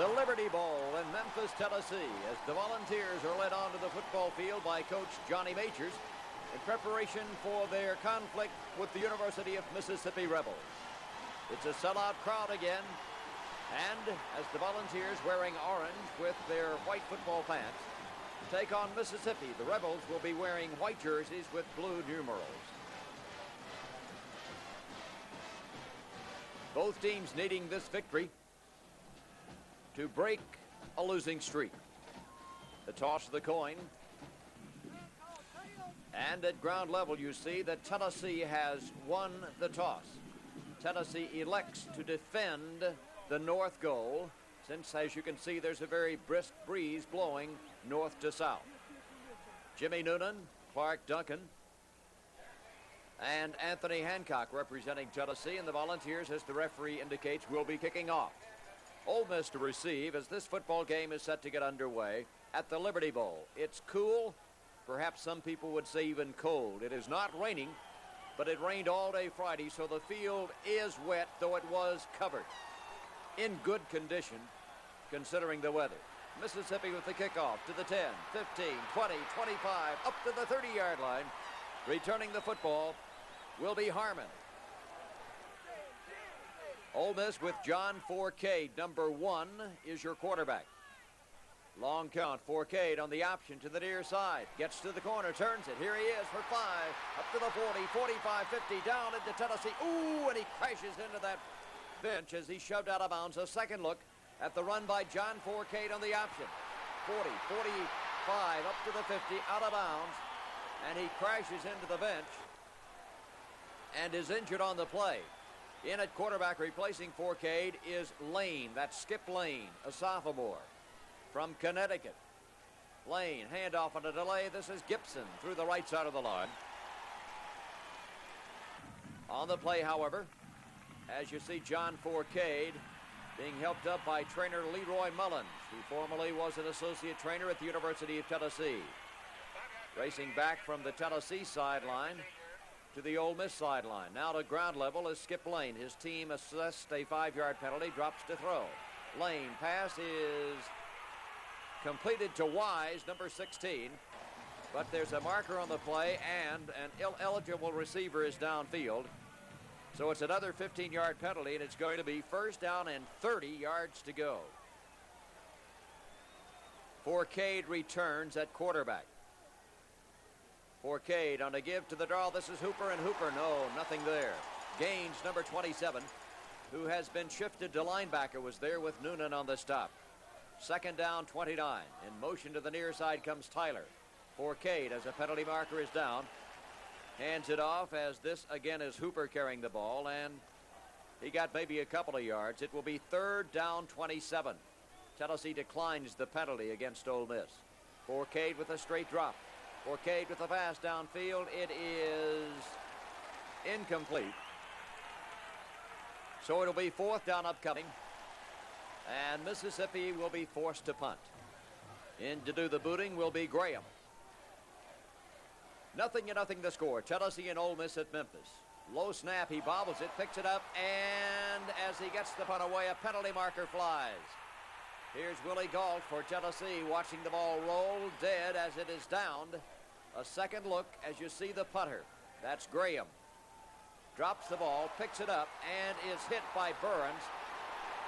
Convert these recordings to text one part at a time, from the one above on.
the Liberty Bowl in Memphis, Tennessee, as the Volunteers are led onto the football field by Coach Johnny Majors in preparation for their conflict with the University of Mississippi Rebels. It's a sellout crowd again, and as the Volunteers, wearing orange with their white football pants, take on Mississippi, the Rebels will be wearing white jerseys with blue numerals. Both teams needing this victory to break a losing streak. The toss of the coin. And at ground level, you see that Tennessee has won the toss. Tennessee elects to defend the north goal, since, as you can see, there's a very brisk breeze blowing north to south. Jimmy Noonan, Clark Duncan, and Anthony Hancock representing Tennessee, and the Volunteers, as the referee indicates, will be kicking off. Ole Miss to receive as this football game is set to get underway at the Liberty Bowl. It's cool, perhaps some people would say even cold. It is not raining, but it rained all day Friday, so the field is wet, though it was covered. In good condition, considering the weather. Mississippi with the kickoff to the 10, 15, 20, 25, up to the 30-yard line. Returning the football will be Harmon. Ole Miss with John Forcade, number 1, is your quarterback. Long count, Forcade on the option to the near side. Gets to the corner, turns it. Here he is for 5, up to the 40, 45, 50, down into Tennessee. Ooh, and he crashes into that bench as he shoved out of bounds. A second look at the run by John Forcade on the option. 40, 45, up to the 50, out of bounds. And he crashes into the bench and is injured on the play. In at quarterback replacing Forcade is Lane. That's Skip Lane, a sophomore from Connecticut. Lane, handoff on a delay. This is Gibson through the right side of the line. On the play, however, as you see John Forcade being helped up by trainer Leroy Mullins, who formerly was an associate trainer at the University of Tennessee. Racing back from the Tennessee sideline to the Ole Miss sideline. Now to ground level is Skip Lane. His team assessed a 5-yard penalty, drops to throw. Lane, pass is completed to Wise, number 16. But there's a marker on the play, and an eligible receiver is downfield. So it's another 15-yard penalty, and it's going to be first down and 30 yards to go. Forcade returns at quarterback. Forcade on a give to the draw. This is Hooper, and Hooper, no, nothing there. Gaines, number 27, who has been shifted to linebacker, was there with Noonan on the stop. Second down, 29. In motion to the near side comes Tyler. Forcade, as a penalty marker is down, hands it off as this again is Hooper carrying the ball, and he got maybe a couple of yards. It will be third down, 27. Tennessee declines the penalty against Ole Miss. Forcade with a straight drop. Forcade with the pass downfield. It is incomplete. So it'll be fourth down upcoming. And Mississippi will be forced to punt. In to do the booting will be Graham. 0-0 the score. Tennessee and Ole Miss at Memphis. Low snap. He bobbles it, picks it up, and as he gets the punt away, a penalty marker flies. Here's Willie Gault for Tennessee, watching the ball roll dead as it is downed. A second look as you see the punter. That's Graham. Drops the ball, picks it up, and is hit by Burns.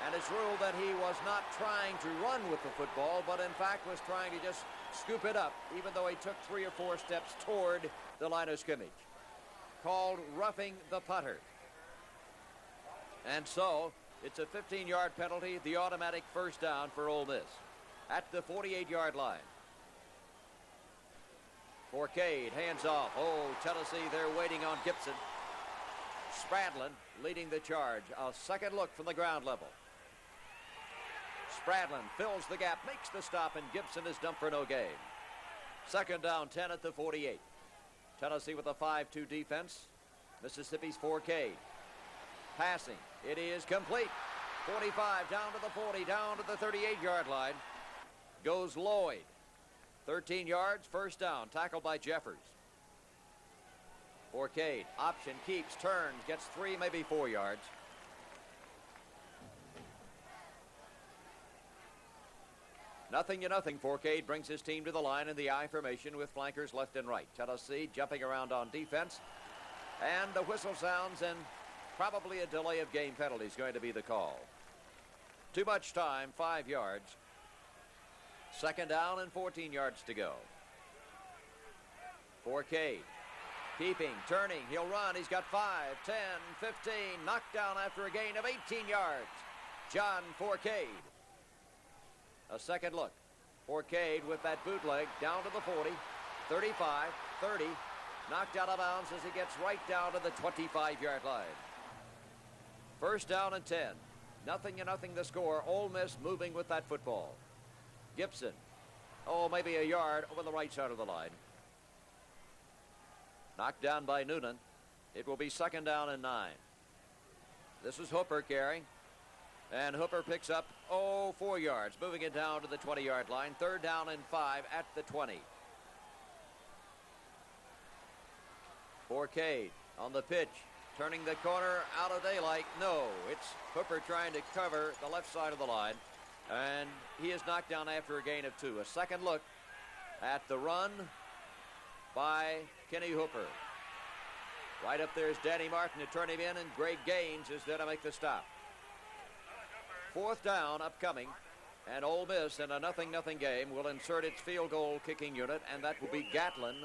And it's ruled that he was not trying to run with the football, but in fact was trying to just scoop it up, even though he took 3 or 4 steps toward the line of scrimmage. Called roughing the punter. And so it's a 15-yard penalty, the automatic first down for Ole Miss at the 48-yard line. Forcade, hands off. Oh, Tennessee, they're waiting on Gibson. Spradlin leading the charge. A second look from the ground level. Spradlin fills the gap, makes the stop, and Gibson is dumped for no gain. Second down, 10 at the 48. Tennessee with a 5-2 defense. Mississippi's Forcade. Passing. It is complete. 45 down to the 40, down to the 38-yard line. Goes Lloyd. 13 yards, first down, tackled by Jeffers. Forcade, option, keeps, turns, gets 3, maybe 4 yards. 0-0. Forcade brings his team to the line in the I formation with flankers left and right. Tennessee jumping around on defense. And the whistle sounds, and probably a delay of game penalty is going to be the call. Too much time, 5 yards. 2nd down and 14 yards to go. Forcade keeping, turning, he'll run. He's got 5, 10, 15. Knocked down after a gain of 18 yards. John Forcade. A second look. Forcade with that bootleg down to the 40, 35, 30. Knocked out of bounds as he gets right down to the 25-yard line. 1st down and 10. 0-0 the score. Ole Miss moving with that football. Gibson. Oh, maybe a yard over the right side of the line. Knocked down by Noonan. It will be 2nd down and 9. This is Hooper carrying. And Hooper picks up, 4 yards, moving it down to the 20-yard line. 3rd down and 5 at the 20. Forcade on the pitch, turning the corner out of daylight. No, it's Hooper trying to cover the left side of the line. And he is knocked down after a gain of 2. A second look at the run by Kenny Hooper. Right up there is Danny Martin to turn him in, and Greg Gaines is there to make the stop. 4th down upcoming, and Ole Miss in a 0-0 game will insert its field goal kicking unit, and that will be Gatlin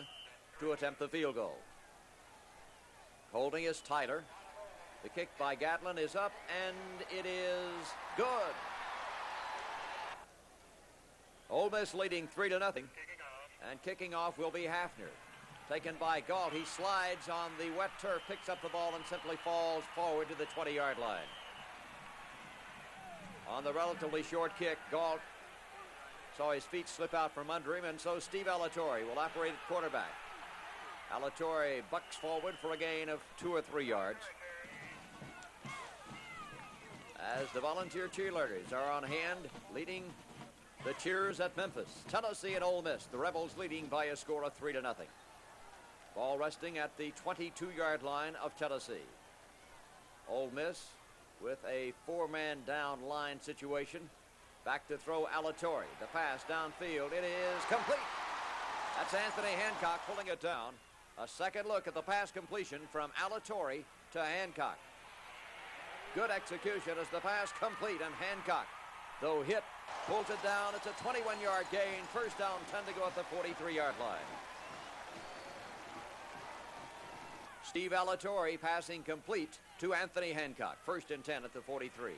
to attempt the field goal. Holding is Tyler. The kick by Gatlin is up, and it is good. Ole Miss leading 3-0, and kicking off will be Hafner. Taken by Galt. He slides on the wet turf, picks up the ball, and simply falls forward to the 20-yard line. On the relatively short kick, Galt saw his feet slip out from under him, and so Steve Alatorre will operate at quarterback. Alatorre bucks forward for a gain of 2 or 3 yards. As the volunteer cheerleaders are on hand, leading the cheers at Memphis. Tennessee and Ole Miss, the Rebels leading by a score of 3-0. Ball resting at the 22-yard line of Tennessee. Ole Miss with a 4-man down line situation. Back to throw Alatorre. The pass downfield. It is complete. That's Anthony Hancock pulling it down. A second look at the pass completion from Alatorre to Hancock. Good execution as the pass complete, and Hancock, though hit, pulls it down. It's a 21-yard gain. 1st down, 10 to go at the 43-yard line. Steve Alatorre passing complete to Anthony Hancock. 1st and 10 at the 43.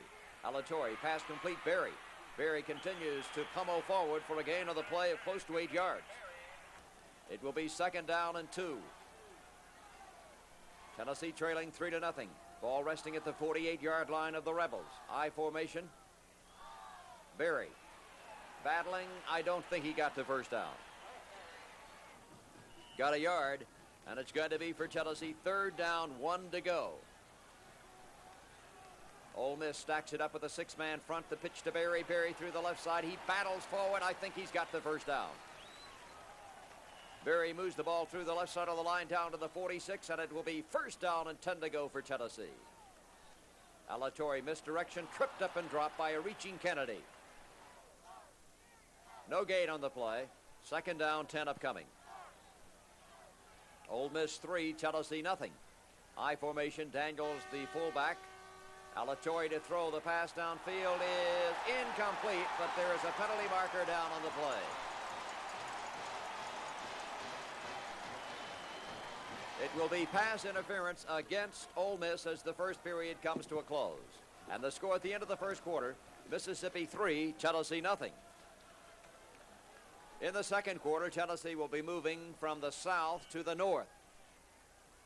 Alatorre pass complete. Berry. Berry continues to pummel forward for a gain of the play of close to 8 yards. It will be 2nd down and 2. Tennessee trailing 3-0. Ball resting at the 48-yard line of the Rebels. I formation. Berry battling. I don't think he got the 1st down. Got a yard. And it's going to be for Tennessee 3rd down, 1 to go. Ole Miss stacks it up with a 6-man front. The pitch to Berry. Berry through the left side. He battles forward. I think he's got the 1st down. Berry moves the ball through the left side of the line down to the 46, and it will be 1st down and 10 to go for Tennessee. Alatorre misdirection, tripped up and dropped by a reaching Kennedy. No gain on the play. 2nd down, 10 upcoming. Ole Miss 3, Tennessee nothing. I formation, Daniels the fullback. Alatorre to throw. The pass downfield is incomplete, but there is a penalty marker down on the play. It will be pass interference against Ole Miss as the first period comes to a close. And the score at the end of the 1st quarter, Mississippi 3, Tennessee nothing. In the 2nd quarter, Tennessee will be moving from the south to the north,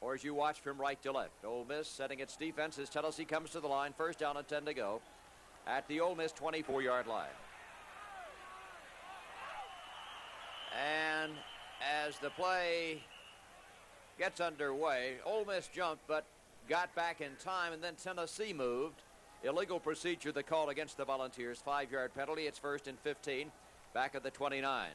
or as you watch from right to left. Ole Miss setting its defense as Tennessee comes to the line. 1st down and 10 to go at the Ole Miss 24-yard line. And as the play gets underway, Ole Miss jumped but got back in time, and then Tennessee moved. Illegal procedure, the call against the Volunteers. 5-yard penalty. It's 1st and 15. Back at the 29.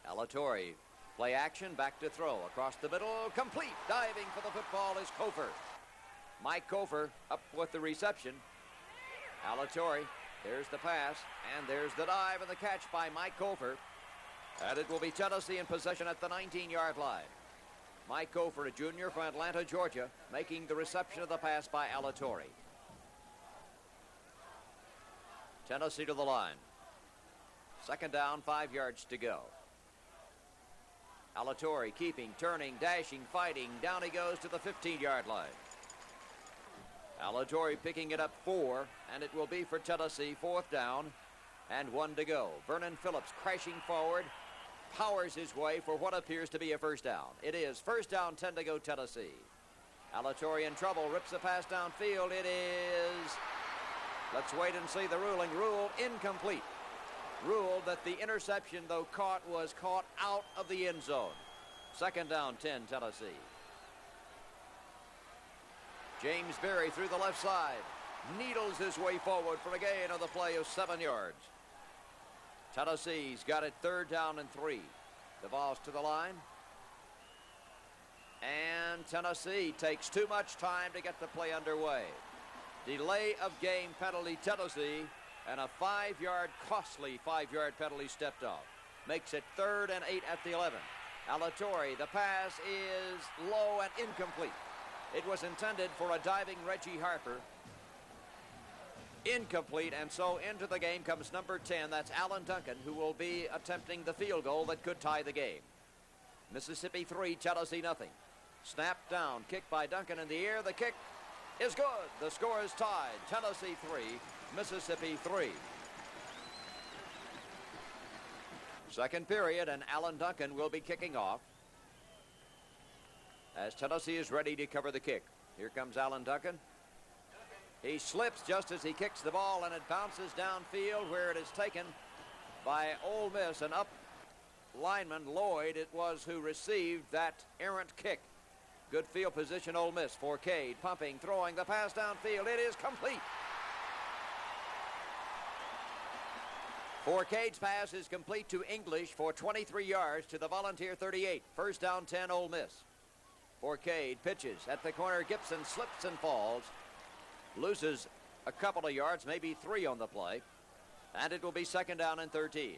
Alatorre, play action, back to throw. Across the middle, complete. Diving for the football is Kofer. Mike Kofer up with the reception. Alatorre There's the pass, and there's the dive and the catch by Mike Cofer. And it will be Tennessee in possession at the 19-yard line. Mike Cofer, a junior from Atlanta, Georgia, making the reception of the pass by Alatorre. Tennessee to the line. Second down, 5 yards to go. Alatorre keeping, turning, dashing, fighting. Down he goes to the 15-yard line. Alatorre picking it up 4, and it will be for Tennessee, 4th down and 1 to go. Vernon Phillips crashing forward, powers his way for what appears to be a first down. It is 1st down, 10 to go, Tennessee. Alatorre in trouble, rips a pass downfield. It is, let's wait and see the ruling. Ruled incomplete. Ruled that the interception, though caught, was caught out of the end zone. 2nd down, 10, Tennessee. James Berry through the left side. Needles his way forward for a gain on the play of 7 yards. Tennessee's got it 3rd down and 3. The ball's to the line. And Tennessee takes too much time to get the play underway. Delay of game penalty, Tennessee, and a 5-yard, costly 5-yard penalty stepped off. Makes it 3rd and 8 at the 11. Alatorre, the pass is low and incomplete. It was intended for a diving Reggie Harper. Incomplete, and so into the game comes number 10. That's Alan Duncan, who will be attempting the field goal that could tie the game. Mississippi 3, Tennessee nothing. Snap down, kick by Duncan in the air. The kick is good. The score is tied. Tennessee 3, Mississippi 3. Second period, and Alan Duncan will be kicking off as Tennessee is ready to cover the kick. Here comes Alan Duncan. He slips just as he kicks the ball, and it bounces downfield where it is taken by Ole Miss. And up lineman Lloyd, it was who received that errant kick. Good field position, Ole Miss. Forcade pumping, throwing the pass downfield. It is complete. Forcade's pass is complete to English for 23 yards to the Volunteer 38. 1st down, 10, Ole Miss. Forcade pitches at the corner. Gibson slips and falls. Loses a couple of yards, maybe 3 on the play. And it will be 2nd down and 13.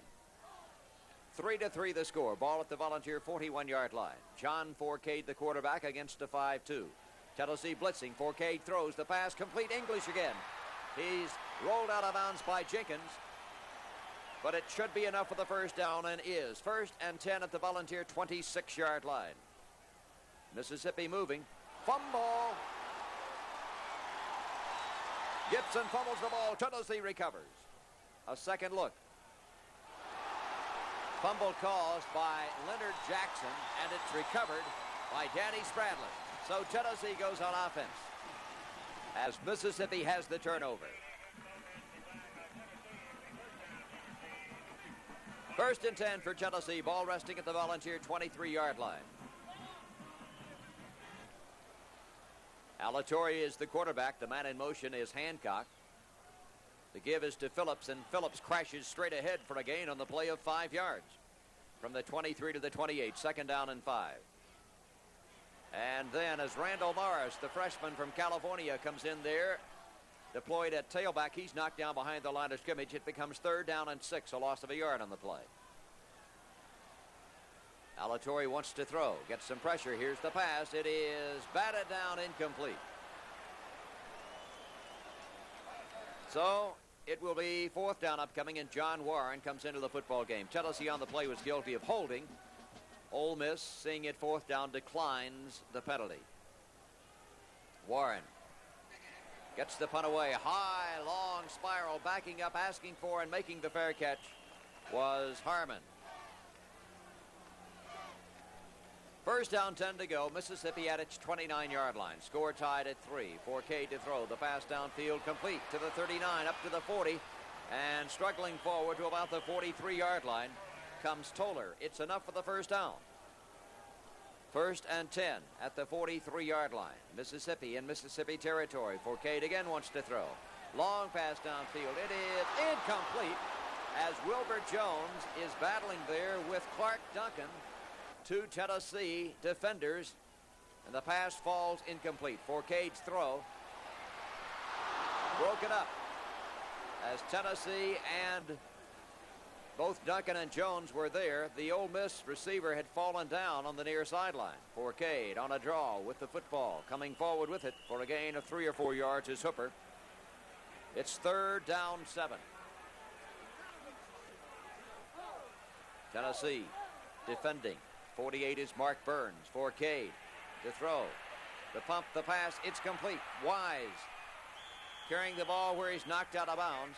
3-3 the score. Ball at the Volunteer 41-yard line. John Forcade, the quarterback, against a 5-2. Tennessee blitzing. Forcade throws the pass complete. English again. He's rolled out of bounds by Jenkins. But it should be enough for the 1st down, and is. 1st and 10 at the Volunteer 26-yard line. Mississippi moving. Fumble. Gibson fumbles the ball. Tennessee recovers. A second look. Fumble caused by Leonard Jackson, and it's recovered by Danny Spradlin. So Tennessee goes on offense as Mississippi has the turnover. 1st and 10 for Tennessee. Ball resting at the Volunteer 23-yard line. Alatorre is the quarterback. The man in motion is Hancock. The give is to Phillips, and Phillips crashes straight ahead for a gain on the play of 5 yards. From the 23 to the 28, 2nd down and 5. And then as Randall Morris, the freshman from California, comes in there, deployed at tailback, he's knocked down behind the line of scrimmage. It becomes 3rd down and 6, a loss of a yard on the play. Alatorre wants to throw, gets some pressure. Here's the pass. It is batted down, incomplete. So it will be 4th down upcoming, and John Warren comes into the football game. Tennessee on the play was guilty of holding. Ole Miss, seeing it 4th down, declines the penalty. Warren gets the punt away. High, long spiral, backing up, asking for and making the fair catch was Harmon. 1st down, 10 to go. Mississippi at its 29-yard line. Score tied at 3. Forcade to throw. The pass downfield complete to the 39, up to the 40, and struggling forward to about the 43-yard line comes Toller. It's enough for the 1st down. 1st and 10 at the 43-yard line. Mississippi in Mississippi territory. Forcade again wants to throw. Long pass downfield. It is incomplete as Wilbur Jones is battling there with Clark Duncan, 2 Tennessee defenders, and the pass falls incomplete. Forcade's throw broken up, as Tennessee and both Duncan and Jones were there. The Ole Miss receiver had fallen down on the near sideline. Forcade on a draw with the football. Coming forward with it for a gain of 3 or 4 yards is Hooper. It's 3rd down 7. Tennessee defending. 48 is Mark Burns. Forcade to throw. The pump, the pass, it's complete. Wise carrying the ball where he's knocked out of bounds.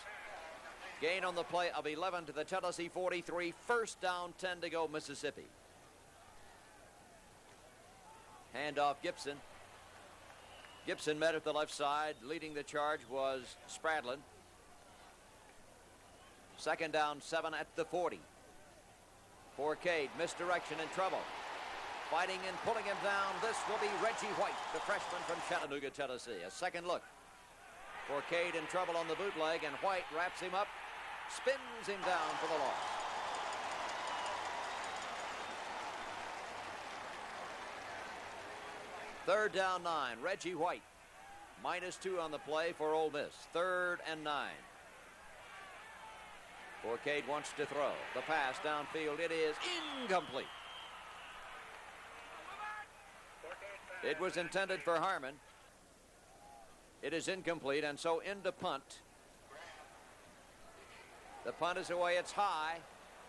Gain on the play of 11 to the Tennessee 43. 1st down, 10 to go, Mississippi. Handoff Gibson. Gibson met at the left side. Leading the charge was Spradlin. 2nd down, 7 at the 40. Forcade, misdirection, in trouble. Fighting and pulling him down. This will be Reggie White, the freshman from Chattanooga, Tennessee. A second look. Forcade in trouble on the bootleg, and White wraps him up, spins him down for the loss. Third down 9. Reggie White. -2 on the play for Ole Miss. 3rd and 9. Forcade wants to throw. The pass downfield. It is incomplete. It was intended for Harmon. It is incomplete, and so into punt. The punt is away. It's high.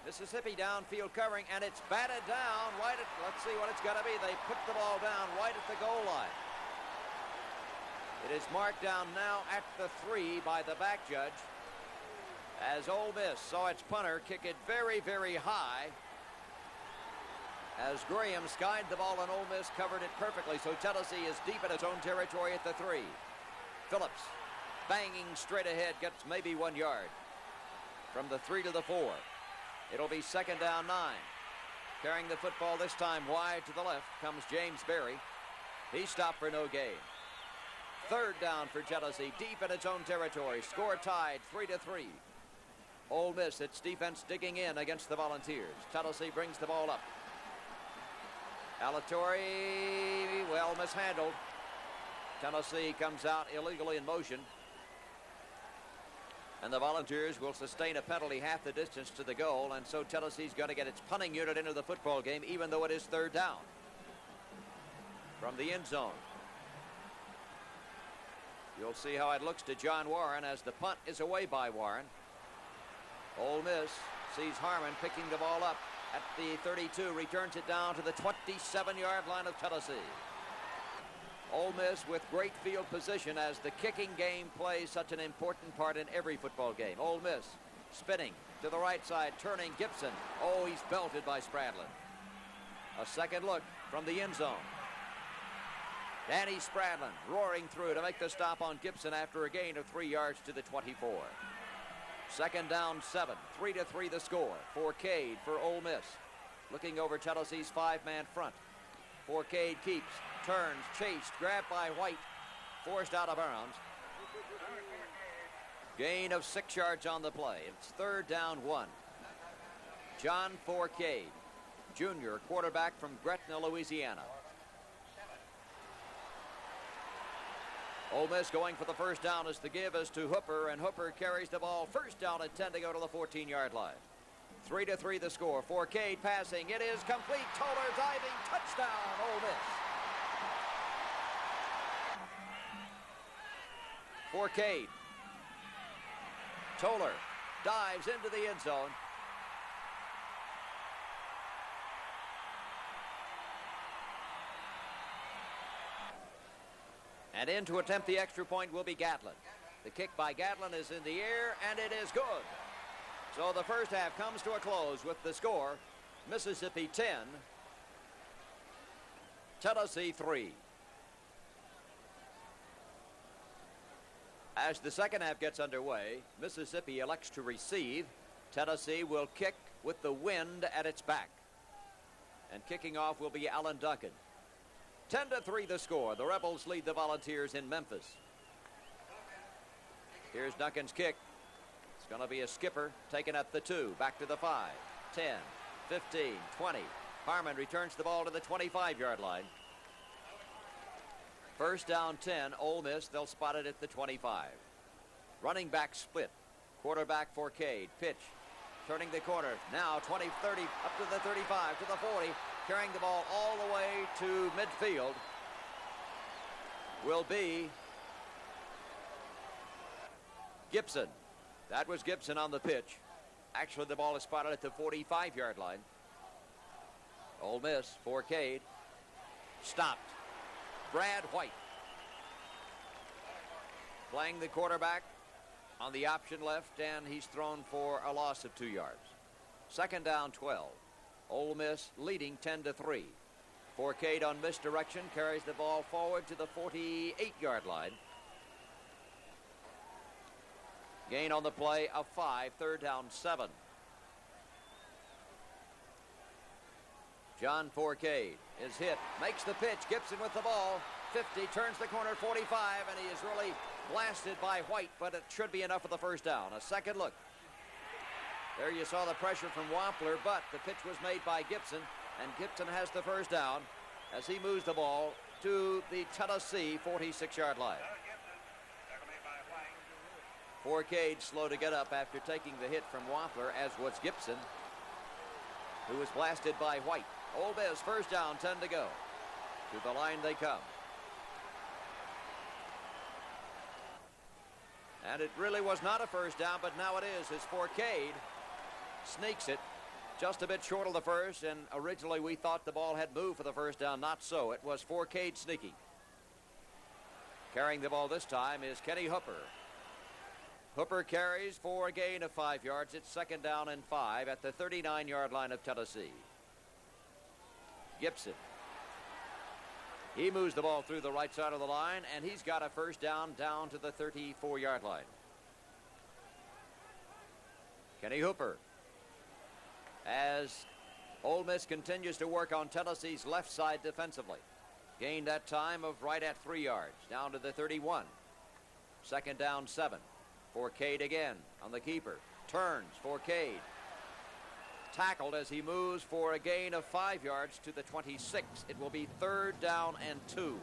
Mississippi downfield covering, and it's batted down right at, let's see what it's got to be. They put the ball down right at the goal line. It is marked down now at the 3 by the back judge, as Ole Miss saw its punter kick it very, very high, as Graham skied the ball and Ole Miss covered it perfectly. So Tennessee is deep in its own territory at the 3. Phillips banging straight ahead, gets maybe 1 yard. From the 3 to the 4. It'll be 2nd down 9. Carrying the football this time wide to the left comes James Berry. He stopped for no gain. 3rd down for Tennessee, deep in its own territory. Score tied 3-3. Ole Miss, its defense digging in against the Volunteers. Tennessee brings the ball up. Alatorre, well mishandled. Tennessee comes out illegally in motion. And the Volunteers will sustain a penalty half the distance to the goal, and so Tennessee's going to get its punting unit into the football game, even though it is 3rd down. From the end zone. You'll see how it looks to John Warren as the punt is away by Warren. Ole Miss sees Harmon picking the ball up at the 32, returns it down to the 27-yard line of Tennessee. Ole Miss with great field position, as the kicking game plays such an important part in every football game. Ole Miss spinning to the right side, turning Gibson. Oh, he's belted by Spradlin. A second look from the end zone. Danny Spradlin roaring through to make the stop on Gibson after a gain of 3 yards to the 24. 2nd down 7, 3-3 the score. Forcade for Ole Miss. Looking over Tennessee's 5-man front. Forcade keeps, turns, chased, grabbed by White, forced out of bounds. Gain of 6 yards on the play. It's 3rd down 1. John Forcade, junior quarterback from Gretna, Louisiana. Ole Miss going for the 1st down as the give is to Hooper, and Hooper carries the ball. 1st down at 10 to go to the 14-yard line. 3-3 the score. Forcade passing. It is complete. Toller diving. Touchdown, Ole Miss. Forcade. Toller dives into the end zone. And in to attempt the extra point will be Gatlin. The kick by Gatlin is in the air, and it is good. So the first half comes to a close with the score, Mississippi 10, Tennessee 3. As the second half gets underway, Mississippi elects to receive. Tennessee will kick with the wind at its back. And kicking off will be Alan Duncan. 10-3 the score. The Rebels lead the Volunteers in Memphis. Here's Duncan's kick. It's going to be a skipper taken at the 2, back to the 5, 10, 15, 20. Harmon returns the ball to the 25-yard line. 1st down 10, Ole Miss. They'll spot it at the 25. Running back split. Quarterback for Cade. Pitch. Turning the corner. Now 20, 30, up to the 35, to the 40. Carrying the ball all the way to midfield will be Gibson. That was Gibson on the pitch. Actually, the ball is spotted at the 45-yard line. Ole Miss for Cade. Stopped. Brad White playing the quarterback on the option left, and he's thrown for a loss of 2 yards. Second down, 12. Ole Miss leading 10-3. For Cade on misdirection, carries the ball forward to the 48-yard line. Gain on the play of 5, third down 7. John Forcade is hit, makes the pitch. Gibson with the ball. 50, turns the corner, 45, and he is really blasted by White, but it should be enough for the first down. A second look. There you saw the pressure from Wampler, but the pitch was made by Gibson, and Gibson has the first down as he moves the ball to the Tennessee 46-yard line. Forcade slow to get up after taking the hit from Wampler, as was Gibson, who was blasted by White. Ole Miss first down, 10 to go. To the line they come. And it really was not a first down, but now it is as Forcade sneaks it just a bit short of the first, and originally we thought the ball had moved for the first down. Not so. It was Forcade sneaking. Carrying the ball this time is Kenny Hooper. Hooper carries for a gain of 5 yards. It's second down and 5 at the 39-yard line of Tennessee. Gibson. He moves the ball through the right side of the line, and he's got a first down to the 34-yard line. Kenny Hooper, as Ole Miss continues to work on Tennessee's left side defensively. Gained that time of right at 3 yards, down to the 31. Second down 7. Forcade again on the keeper. Turns, Forcade. Tackled as he moves for a gain of 5 yards to the 26. It will be third down and 2.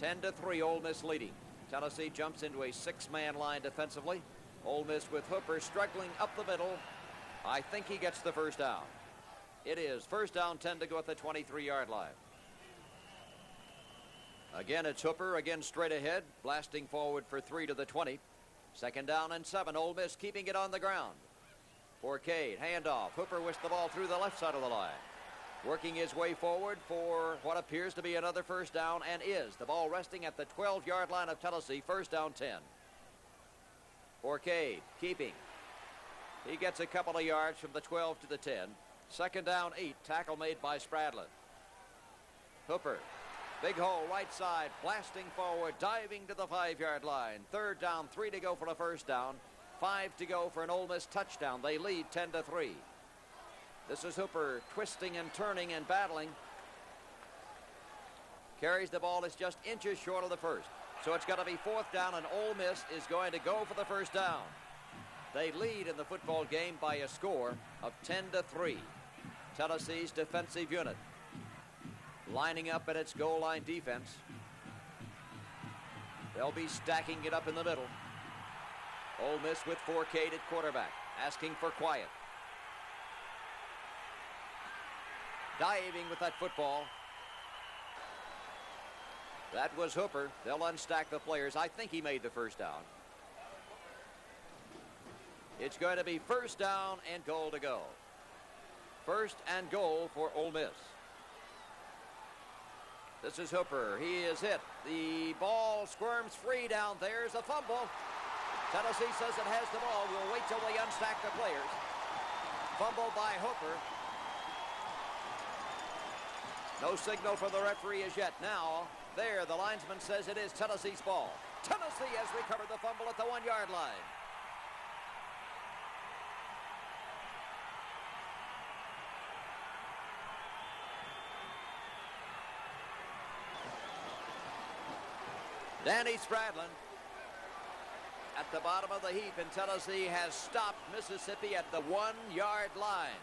10-3, Ole Miss leading. Tennessee jumps into a 6-man line defensively. Ole Miss with Hooper struggling up the middle. I think he gets the first down. It is first down, 10 to go at the 23-yard line. Again, it's Hooper, again straight ahead, blasting forward for 3 to the 20. Second down and 7, Ole Miss keeping it on the ground. Forcade, handoff. Hooper whisked the ball through the left side of the line. Working his way forward for what appears to be another first down, and is. The ball resting at the 12-yard line of Tennessee, first down 10. Forcade, keeping. He gets a couple of yards from the 12 to the 10. Second down 8, tackle made by Spradlin. Hooper, big hole, right side, blasting forward, diving to the 5-yard line. Third down, 3 to go for a first down. 5 to go for an Ole Miss touchdown. They lead 10-3. This is Hooper twisting and turning and battling. Carries the ball. It's just inches short of the first. So it's got to be fourth down, and Ole Miss is going to go for the first down. They lead in the football game by a score of 10-3. Tennessee's defensive unit lining up at its goal line defense. They'll be stacking it up in the middle. Ole Miss with Forcade at quarterback, asking for quiet. Diving with that football. That was Hooper. They'll unstack the players. I think he made the first down. It's going to be first down and goal to go. First and goal for Ole Miss. This is Hooper. He is hit. The ball squirms free down. There's a fumble. Tennessee says it has the ball. We'll wait till they unstack the players. Fumble by Hooper. No signal for the referee as yet. Now, there, the linesman says it is Tennessee's ball. Tennessee has recovered the fumble at the 1-yard line. Danny Spradlin at the bottom of the heap, and Tennessee has stopped Mississippi at the 1-yard line.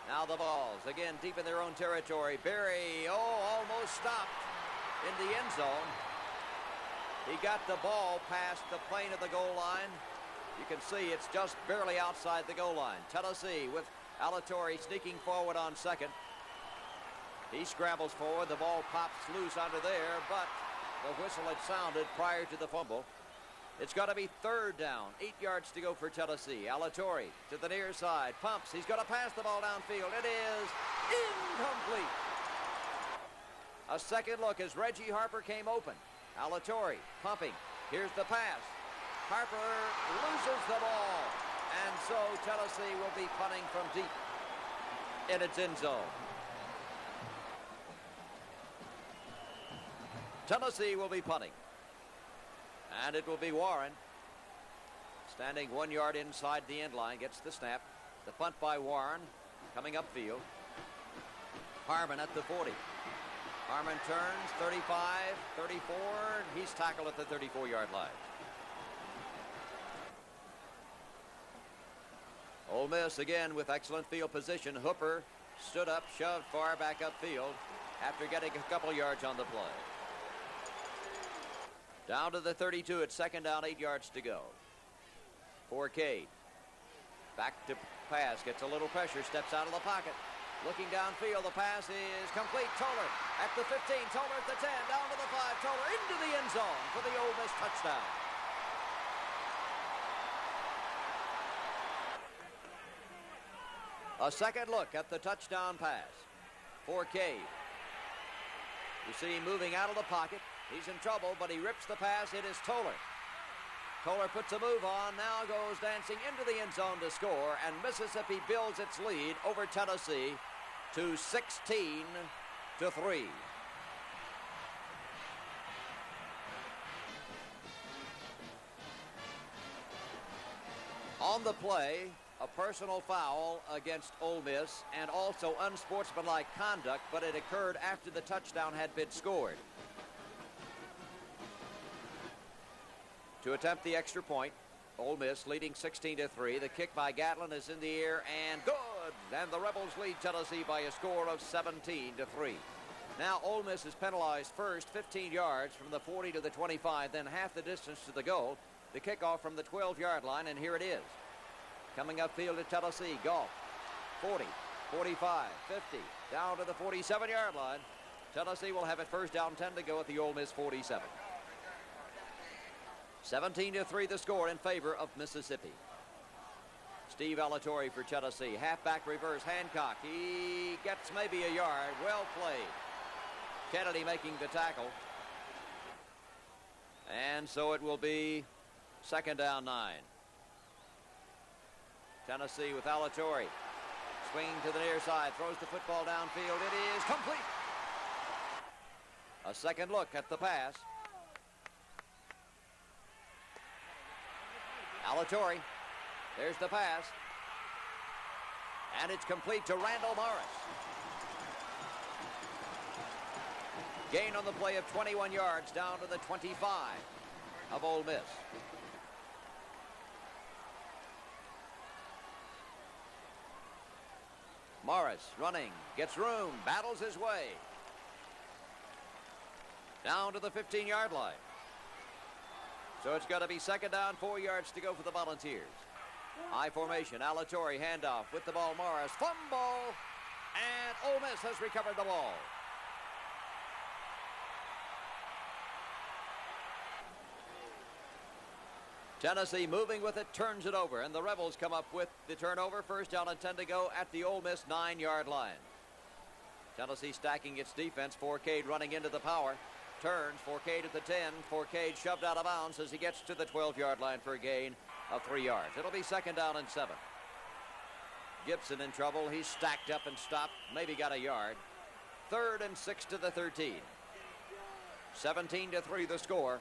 Now the balls, again, deep in their own territory. Berry, almost stopped in the end zone. He got the ball past the plane of the goal line. You can see it's just barely outside the goal line. Tennessee with Alatorre sneaking forward on second. He scrambles forward. The ball pops loose under there, but the whistle had sounded prior to the fumble. It's got to be third down. 8 yards to go for Tennessee. Alatorre to the near side. Pumps. He's going to pass the ball downfield. It is incomplete. A second look as Reggie Harper came open. Alatorre pumping. Here's the pass. Harper loses the ball. And so Tennessee will be punting from deep in its end zone. Tennessee will be punting. And it will be Warren standing 1 yard inside the end line. Gets the snap. The punt by Warren coming upfield. Harmon at the 40. Harmon turns 35, 34. He's tackled at the 34-yard line. Ole Miss again with excellent field position. Hooper stood up, shoved far back upfield after getting a couple yards on the play. Down to the 32 at second down, 8 yards to go. Forcade. Back to pass, gets a little pressure, steps out of the pocket. Looking downfield, the pass is complete. Toller at the 15, Toller at the 10, down to the 5, Toller into the end zone for the Ole Miss touchdown. A second look at the touchdown pass. Forcade. You see him moving out of the pocket. He's in trouble, but he rips the pass. It is Toller. Toller puts a move on, now goes dancing into the end zone to score, and Mississippi builds its lead over Tennessee to 16-3. On the play, a personal foul against Ole Miss and also unsportsmanlike conduct, but it occurred after the touchdown had been scored. To attempt the extra point, Ole Miss leading 16-3. The kick by Gatlin is in the air and good. And the Rebels lead Tennessee by a score of 17-3. Now Ole Miss is penalized first 15 yards from the 40 to the 25, then half the distance to the goal. The kickoff from the 12-yard line, and here it is. Coming upfield to Tennessee, Goff, 40, 45, 50, down to the 47-yard line. Tennessee will have it first down, 10 to go at the Ole Miss 47. 17-3 the score in favor of Mississippi. Steve Alatorre for Tennessee. Halfback reverse, Hancock. He gets maybe a yard. Well played. Kennedy making the tackle. And so it will be second down 9. Tennessee with Alatorre. Swinging to the near side. Throws the football downfield. It is complete. A second look at the pass. Alatorre. There's the pass. And it's complete to Randall Morris. Gain on the play of 21 yards down to the 25 of Ole Miss. Morris running, gets room, battles his way. Down to the 15-yard line. So it's going to be second down, 4 yards to go for the Volunteers. I formation, Alatorre handoff with the ball, Morris, fumble, and Ole Miss has recovered the ball. Tennessee moving with it, turns it over, and the Rebels come up with the turnover. First down and 10 to go at the Ole Miss 9-yard line. Tennessee stacking its defense. Forcade running into the power. Turns, Forcade at the 10. Forcade shoved out of bounds as he gets to the 12-yard line for a gain of 3 yards. It'll be second down and 7. Gibson in trouble. He's stacked up and stopped. Maybe got a yard. Third and 6 to the 13. 17-3 the score.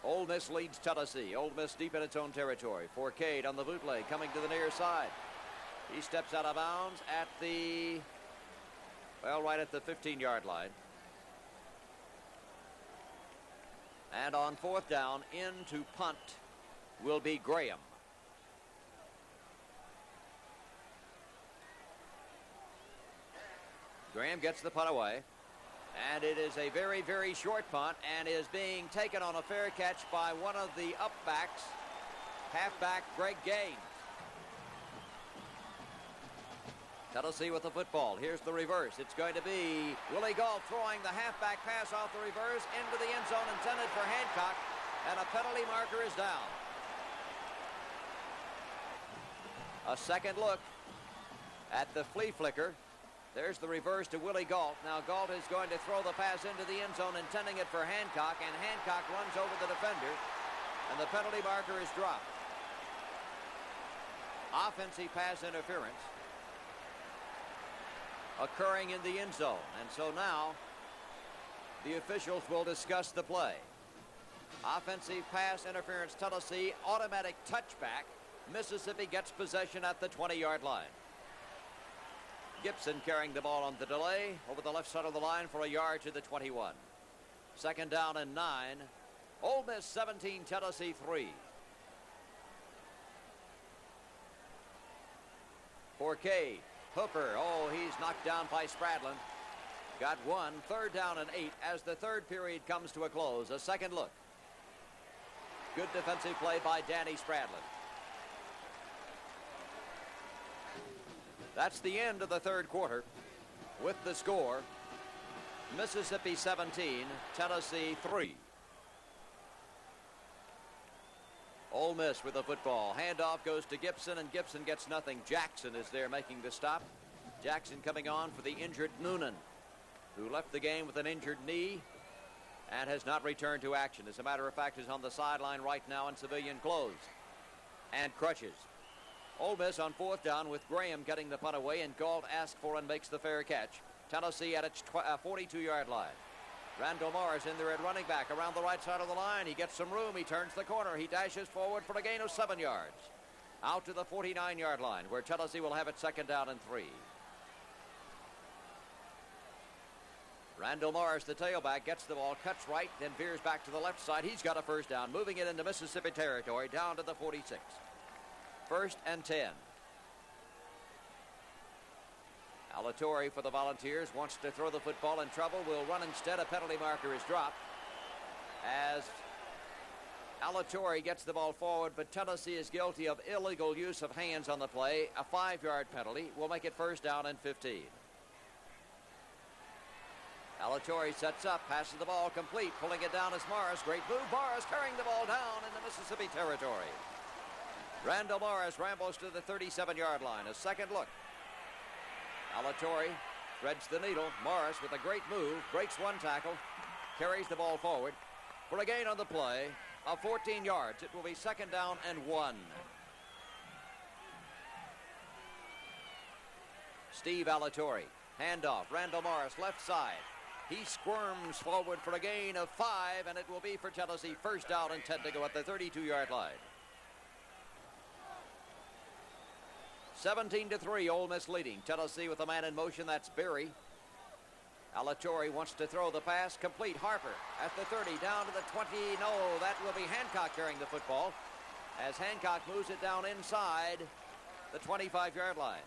Ole Miss leads Tennessee. Ole Miss deep in its own territory. Forcade on the bootleg coming to the near side. He steps out of bounds at the, well, right at the 15-yard line. And on fourth down, in to punt will be Graham. Graham gets the punt away. And it is a very, very short punt and is being taken on a fair catch by one of the upbacks, halfback Greg Gaines. Tennessee with the football. Here's the reverse. It's going to be Willie Gault throwing the halfback pass off the reverse into the end zone intended for Hancock, and a penalty marker is down. A second look at the flea flicker. There's the reverse to Willie Gault. Now Gault is going to throw the pass into the end zone, intending it for Hancock, and Hancock runs over the defender, and the penalty marker is dropped. Offensive pass interference occurring in the end zone, and so now the officials will discuss the play. Offensive pass interference, Tennessee, automatic touchback. Mississippi gets possession at the 20-yard line. Gibson carrying the ball on the delay over the left side of the line for a yard to the 21. Second down and 9. Ole Miss 17, Tennessee 3. Forcade. Hooper. Oh, he's knocked down by Spradlin. Got one. Third down and 8 as the third period comes to a close. A second look. Good defensive play by Danny Spradlin. That's the end of the third quarter with the score, Mississippi 17, Tennessee 3. Ole Miss with the football. Handoff goes to Gibson, and Gibson gets nothing. Jackson is there making the stop. Jackson coming on for the injured Noonan, who left the game with an injured knee and has not returned to action. As a matter of fact, is on the sideline right now in civilian clothes and crutches. Ole Miss on fourth down with Graham getting the punt away, and Gault asks for and makes the fair catch. Tennessee at its 42-yard line. Randall Morris in there at running back around the right side of the line. He gets some room. He turns the corner. He dashes forward for a gain of 7 yards. Out to the 49-yard line where Tennessee will have it second down and 3. Randall Morris, the tailback, gets the ball, cuts right, then veers back to the left side. He's got a first down, moving it into Mississippi territory down to the 46. First and 10. Alatorre for the Volunteers wants to throw the football in trouble. Will run instead. A penalty marker is dropped as Alatorre gets the ball forward, but Tennessee is guilty of illegal use of hands on the play. A 5-yard penalty will make it first down and 15. Alatorre sets up, passes the ball complete, pulling it down is Morris. Great move. Morris carrying the ball down into Mississippi territory. Randall Morris rambles to the 37-yard line. A second look. Alatorre threads the needle. Morris with a great move, breaks one tackle, carries the ball forward for a gain on the play of 14 yards. It will be second down and 1. Steve Alatorre, handoff. Randall Morris, left side. He squirms forward for a gain of 5, and it will be for Tennessee first down and 10 to go at the 32-yard line. 17-3, Ole Miss leading. Tennessee with a man in motion. That's Berry. Alatorre wants to throw the pass. Complete. Harper at the 30, down to the 20. No, that will be Hancock carrying the football as Hancock moves it down inside the 25-yard line.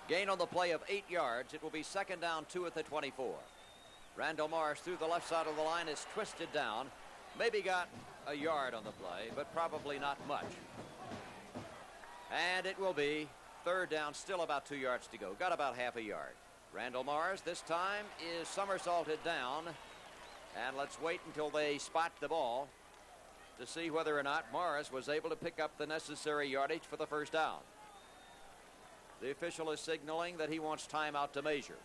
Gain on the play of 8 yards. It will be second down 2 at the 24. Randall Morris through the left side of the line is twisted down. Maybe got a yard on the play, but probably not much. And it will be third down, still about 2 yards to go. Got about half a yard. Randall Morris this time is somersaulted down. And let's wait until they spot the ball to see whether or not Morris was able to pick up the necessary yardage for the first down. The official is signaling that he wants timeout to measure.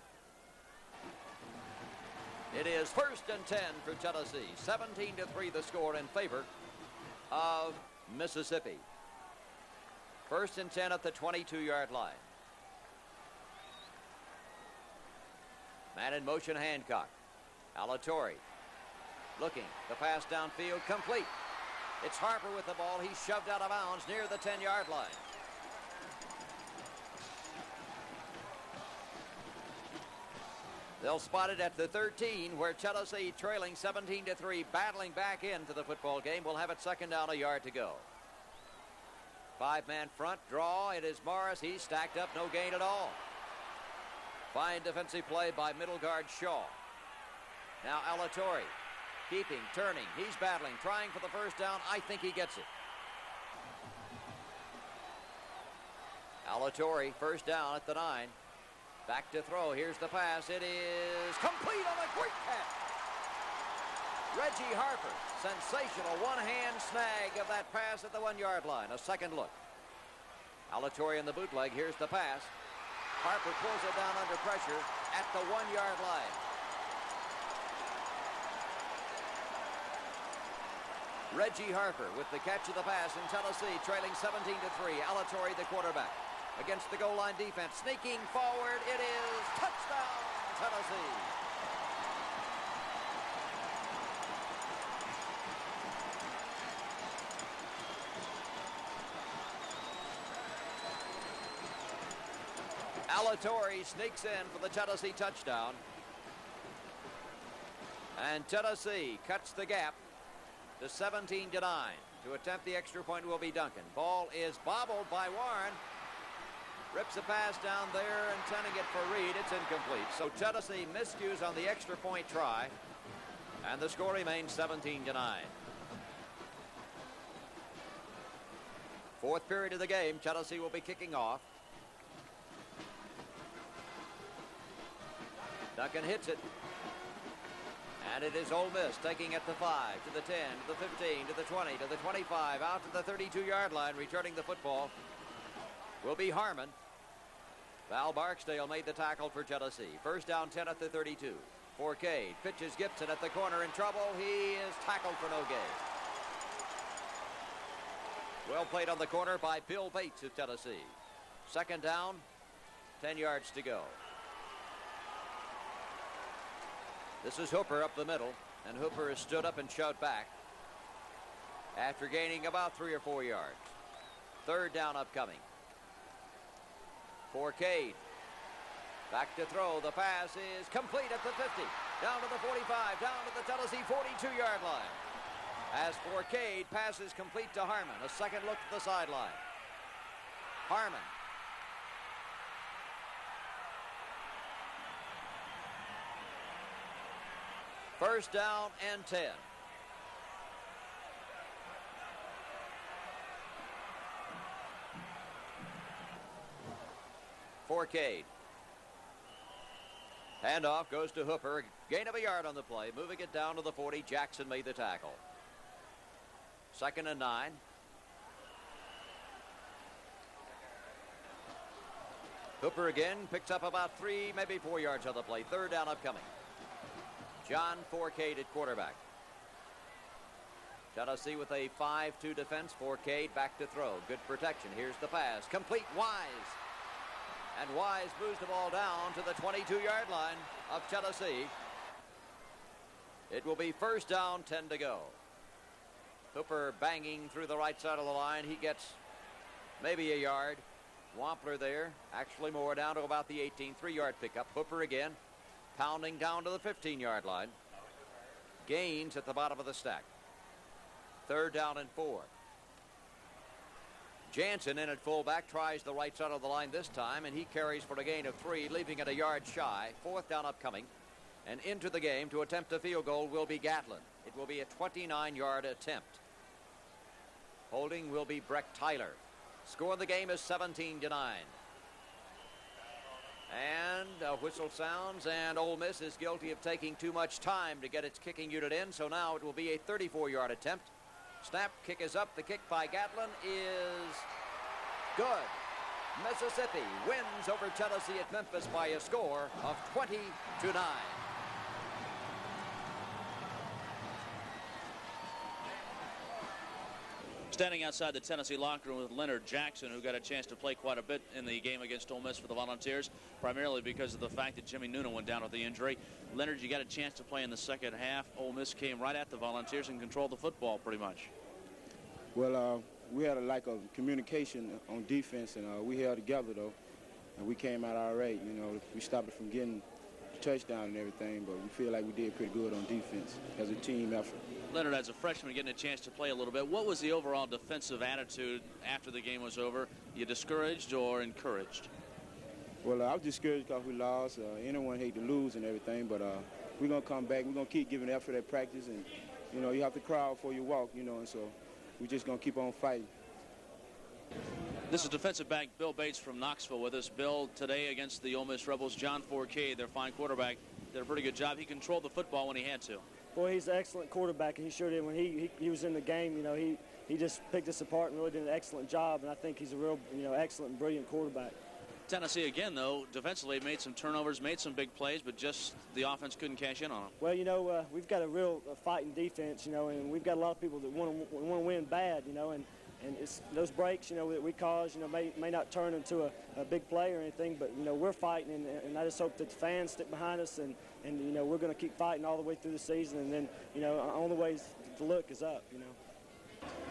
It is first and 10 for Tennessee. 17-3 the score in favor of Mississippi. First and 10 at the 22-yard line. Man in motion, Hancock. Alatorre looking. The pass downfield complete. It's Harper with the ball. He's shoved out of bounds near the 10-yard line. They'll spot it at the 13, where Tennessee, trailing 17-3, battling back into the football game, will have it second down, a yard to go. 5-man front draw. It is Morris. He's stacked up, no gain at all. Fine defensive play by middle guard Shaw. Now Alatorre, keeping, turning, he's battling, trying for the first down. I think he gets it. Alatorre, first down at the 9. Back to throw. Here's the pass. It is complete on a great catch. Reggie Harper, sensational one-hand snag of that pass at the 1-yard line. A second look. Alatorre in the bootleg. Here's the pass. Harper pulls it down under pressure at the 1-yard line. Reggie Harper with the catch of the pass in Tennessee, trailing 17-3. Alatorre, the quarterback, against the goal line defense, sneaking forward. It is touchdown, Tennessee. Alatorre sneaks in for the Tennessee touchdown. And Tennessee cuts the gap to 17-9. To attempt the extra point will be Duncan. Ball is bobbled by Warren. Rips a pass down there, intending it for Reed. It's incomplete. So Tennessee miscues on the extra point try, and the score remains 17-9. Fourth period of the game. Tennessee will be kicking off. Duncan hits it. And it is Ole Miss taking it to 5, to the 10, to the 15, to the 20, to the 25, out to the 32-yard line. Returning the football will be Harmon. Val Barksdale made the tackle for Tennessee. First down, 10 at the 32. Forcade pitches Gibson at the corner in trouble. He is tackled for no gain. Well played on the corner by Bill Bates of Tennessee. Second down, 10 yards to go. This is Hooper up the middle, and Hooper has stood up and shot back after gaining about 3 or 4 yards. Third down upcoming. Forcade back to throw. The pass is complete at the 50, down to the 45, down to the Tennessee 42-yard line. As Forcade passes complete to Harmon. A second look to the sideline. Harmon. First down and 10. Forcade. Handoff goes to Hooper. Gain of a yard on the play. Moving it down to the 40. Jackson made the tackle. Second and 9. Hooper again picks up about 3, maybe 4 yards on the play. Third down upcoming. John Forcade at quarterback. Tennessee with a 5-2 defense. Forcade back to throw. Good protection. Here's the pass. Complete. Wise. And Wise moves the ball down to the 22-yard line of Tennessee. It will be first down, 10 to go. Hooper banging through the right side of the line. He gets maybe a yard. Wampler there. Actually more, down to about the 18. 3-yard pickup. Hooper again. Pounding down to the 15-yard line. Gains at the bottom of the stack. Third down and 4. Jansen in at fullback tries the right side of the line this time, and he carries for a gain of 3, leaving it a yard shy. Fourth down upcoming. And into the game to attempt a field goal will be Gatlin. It will be a 29-yard attempt. Holding will be Breck Tyler. Score of the game is 17-9. And a whistle sounds, and Ole Miss is guilty of taking too much time to get its kicking unit in, so now it will be a 34-yard attempt. Snap, kick is up. The kick by Gatlin is good. Mississippi wins over Tennessee at Memphis by a score of 20-9. Standing outside the Tennessee locker room with Leonard Jackson, who got a chance to play quite a bit in the game against Ole Miss for the Volunteers, primarily because of the fact that Jimmy Noonan went down with the injury. Leonard, you got a chance to play in the second half. Ole Miss came right at the Volunteers and controlled the football pretty much. Well, we had a lack of communication on defense, and we held together, though, and we came out all right. You know, we stopped it from getting a touchdown and everything, but we feel like we did pretty good on defense as a team effort. Leonard, as a freshman, getting a chance to play a little bit, what was the overall defensive attitude after the game was over? You discouraged or encouraged? Well, I was discouraged because we lost. Anyone hate to lose and everything, but we're going to come back. We're going to keep giving effort at practice, and, you know, you have to crowd before you walk, you know, and so we're just going to keep on fighting. This is defensive back Bill Bates from Knoxville with us. Bill, today against the Ole Miss Rebels, John Forcade, their fine quarterback, did a pretty good job. He controlled the football when he had to. Boy, he's an excellent quarterback, and he sure did. When he was in the game, you know, he just picked us apart and really did an excellent job, and I think he's a real, you know, excellent and brilliant quarterback. Tennessee, again, though, defensively made some turnovers, made some big plays, but just the offense couldn't cash in on them. Well, you know, we've got a real fighting defense, you know, and we've got a lot of people that want to win bad, you know, and it's those breaks, you know, that we cause, you know, may not turn into a big play or anything, but, you know, we're fighting, and I just hope that the fans stick behind us, and you know, we're going to keep fighting all the way through the season, and then, you know, on the ways to look is up, you know.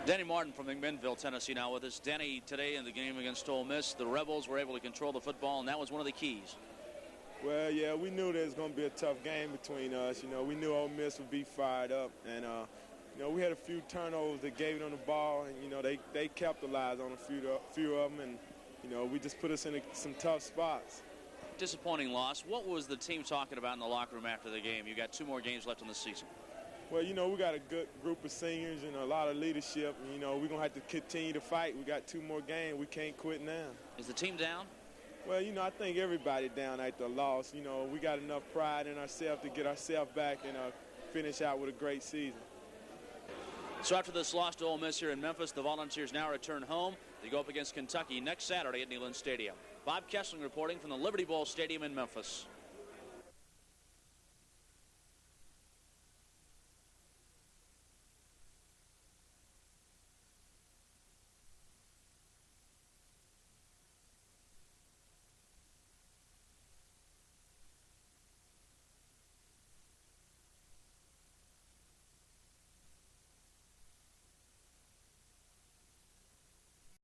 Danny Martin from McMinnville, Tennessee, now with us. Danny, today in the game against Ole Miss, the Rebels were able to control the football, and that was one of the keys. Well, yeah, we knew there was going to be a tough game between us. You know, we knew Ole Miss would be fired up, and you know, we had a few turnovers that gave it on the ball, and you know, they capitalized on a few of them, and you know, we just put us in some tough spots. Disappointing loss. What was the team talking about in the locker room after the game? You got 2 more games left in the season. Well, you know, we got a good group of seniors and a lot of leadership. And, you know, we're going to have to continue to fight. We got 2 more games. We can't quit now. Is the team down? Well, you know, I think everybody down after a loss. You know, we got enough pride in ourselves to get ourselves back and finish out with a great season. So after this loss to Ole Miss here in Memphis, the Volunteers now return home. They go up against Kentucky next Saturday at Neyland Stadium. Bob Kessling reporting from the Liberty Bowl Stadium in Memphis.